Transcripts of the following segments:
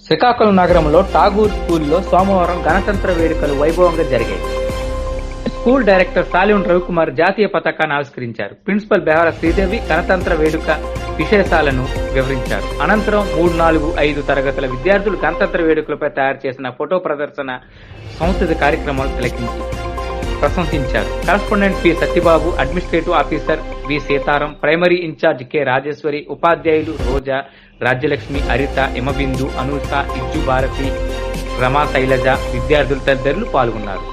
శ్రీకాకుళం నగరంలో ఠాగూర్ స్కూల్లో సోమవారం గణతంత్ర వేడుకలు వైభవంగా జరిగాయి. స్కూల్ డైరెక్టర్ సాలిం రవికుమార్ జాతీయ పతాకాన్ని ఆవిష్కరించారు. ప్రిన్సిపల్ బెహార శ్రీదేవి గణతంత్ర వేడుక విశేషాలను వివరించారు. అనంతరం 3, 4, 5 తరగతుల విద్యార్థులు గణతంత్ర వేడుకలపై తయారు చేసిన ఫోటో ప్రదర్శన, సంస్కృతి కార్యక్రమాలు తిలకించి ప్రశంసించారు. Correspondent P Satyababu, administrative officer V Sitaram, primary incharge K Rajeshwari, ఉపాధ్యాయులు రోజా, రాజ్యలక్ష్మి, హరిత, హిమబిందు, అనూష, ఇజ్జు భారతి, రమా శైలజ, విద్యార్థులు తదితరులు పాల్గొన్నారు.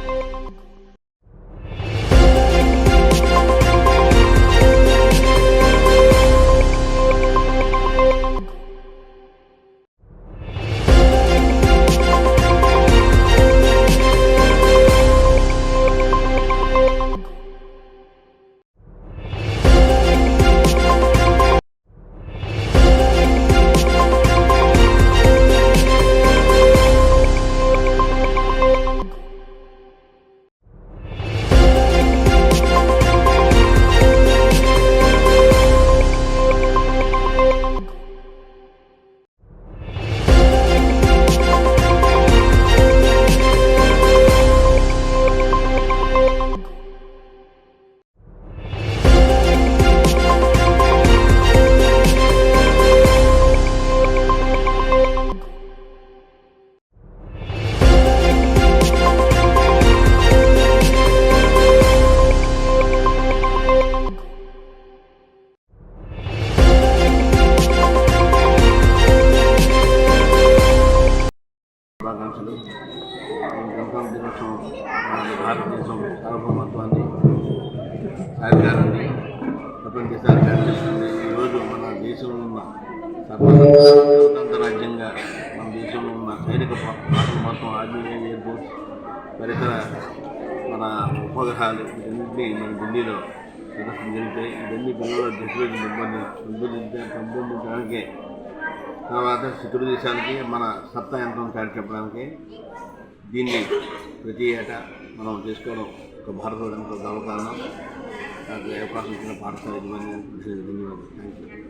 గణతంత్ర దినోత్సవం భారతదేశం సార్వభౌమత్వాన్ని సాధించాలని ప్రపంచ దేశాలు చేస్తుంది. ఈరోజు మన దేశంలో ఉన్న స్వతంత్ర రాజ్యంగా మన దేశంలో ఉన్న సైనిక పాత్రలు మొత్తం ఆర్మీ, ఎయిర్ ఫోర్స్, పరిసర మన ఉపగ్రహాలు ఇవన్నీ మన ఢిల్లీలో ప్రదర్శన జరిగితే ఇవన్నీ పిల్లల దశలోకి పెంపొందించడానికే, తర్వాత శత్రు దేశానికి మన సత్తా ఎంతో చాటి చెప్పడానికి దీన్ని ప్రతి ఏటా మనం చేసుకోవడం ఒక భారతదేశానికి ఒక గర్వకారణం. నాకు అవకాశం ఇచ్చిన పాఠశాల యజమాని ధన్యవాదాలు. Thank you.